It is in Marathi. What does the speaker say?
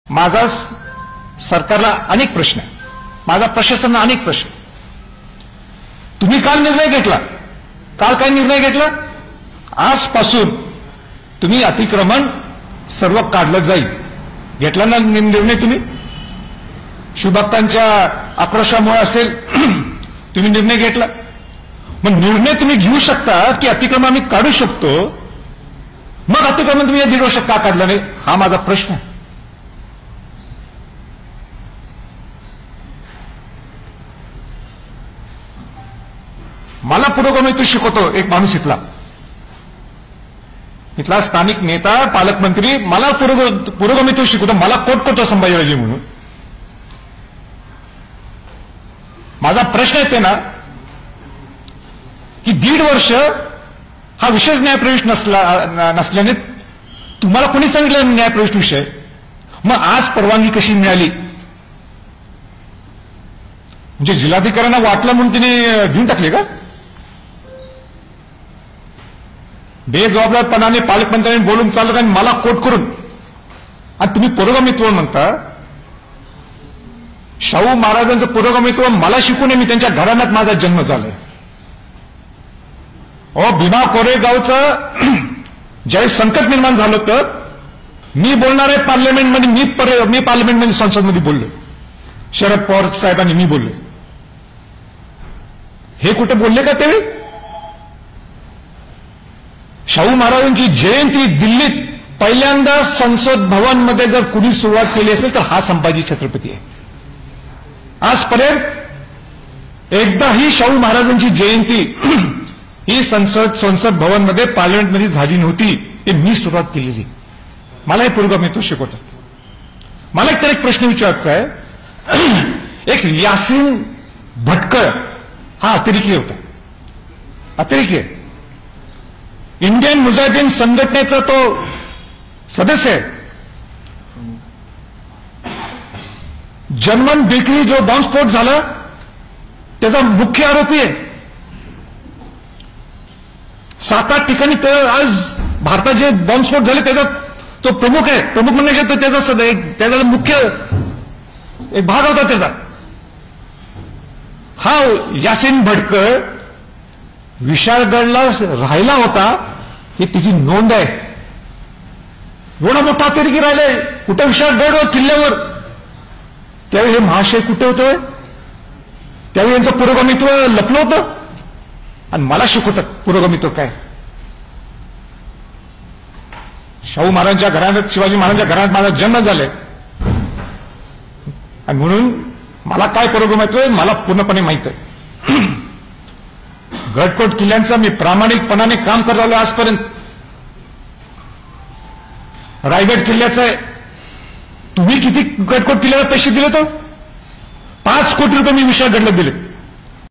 माझा सरकारला अनेक प्रश्न आहे, माझा प्रशासनाला अनेक प्रश्न. तुम्ही काल निर्णय घेतला, काल काय निर्णय घेतला? आजपासून तुम्ही अतिक्रमण सर्व काढलं जाईल. घेतला ना निर्णय तुम्ही? शिवभक्तांच्या आक्रोशामुळे असेल तुम्ही निर्णय घेतला. मग निर्णय तुम्ही घेऊ शकता की अतिक्रमण आम्ही काढू शकतो, मग अतिक्रमण तुम्ही या 1.5 वर्षात का काढलं नाही, हा माझा प्रश्न आहे. मला पुरोगामी शिकवतो एक माणूस इथला स्थानिक नेता पालकमंत्री मला पुरोगामी शिकवतो, मला कोट करतो संभाजीराजे म्हणून. माझा प्रश्न येते ना की 1.5 वर्ष हा विशेष न्यायप्रविष्ट नसल्याने तुम्हाला कोणी सांगितलं न्यायप्रविष्ट विषय? मग आज परवानगी कशी मिळाली? म्हणजे जिल्हाधिकाऱ्यांना वाटलं म्हणून तिने घेऊन टाकले का? बेजबाबदारपणाने पालकमंत्र्यांनी बोलून चाललं आणि मला कोट करून, आणि तुम्ही पुरोगामित्व म्हणता. शाहू महाराजांचं पुरोगामित्व मला शिकून मी त्यांच्या घराण्यात माझा जन्म झालाय. भीमा कोरेगावचं ज्यावेळी संकट निर्माण झालं तर मी बोलणार आहे पार्लमेंटमध्ये, मी पार्लमेंटमध्ये संसदमध्ये बोललो, शरद पवार साहेबांनी मी बोलले. हे कुठे बोलले का त्यावेळी? शाहू महाराजांची जयंती दिल्लीत पहिल्यांदा संसद भवनमध्ये जर कुणी सुरुवात केली असेल तर हा संभाजी छत्रपती आहे. आजपर्यंत एकदाही शाहू महाराजांची जयंती ही संसद भवनमध्ये पार्लमेंटमध्ये झाली नव्हती. ते मी सुरुवात केलेली. मला हे पुरोगामित्व शिकवतात. मला एक प्रश्न विचारायचा आहे. एक यासिन भटकळ हा अतिरेकी होता, अतिरेकी आहे. इंडियन मुजाहिदीन संघटनेचा तो सदस्य आहे. जर्मन बेकरी जो बॉम्बस्फोट झाला त्याचा मुख्य आरोपी आहे. 7-8 ठिकाणी आज भारतात जे बॉम्बस्फोट झाले त्याचा तो प्रमुख आहे. प्रमुख म्हणजे तो त्याचा मुख्य एक भाग होता त्याचा. हा यासिन भटकळ विशाळगडला राहिला होता, ही तिची नोंद आहे. एवढा मोठा अतिरेकी राहिले कुठे? विशाळगड किल्ल्यावर. त्यावेळी हे महाशय कुठे होते? त्यावेळी यांचं पुरोगामित्व लपलं होतं. आणि मला शिकवतात पुरोगामित्व काय. शाहू महाराजांच्या घराण्यात, शिवाजी महाराजांच्या घरात माझा जन्म झालाय आणि म्हणून मला काय पुरोगामित्व आहे मला पूर्णपणे माहित आहे. गडकोट किल्ल्यांचं मी प्रामाणिकपणाने काम करत आलो आजपर्यंत. रायगड किल्ल्याचं आहे. तुम्ही किती गडकोट किल्ल्याला पैसे दिले? तो 5 कोटी रुपये मी विशाळगडला दिले.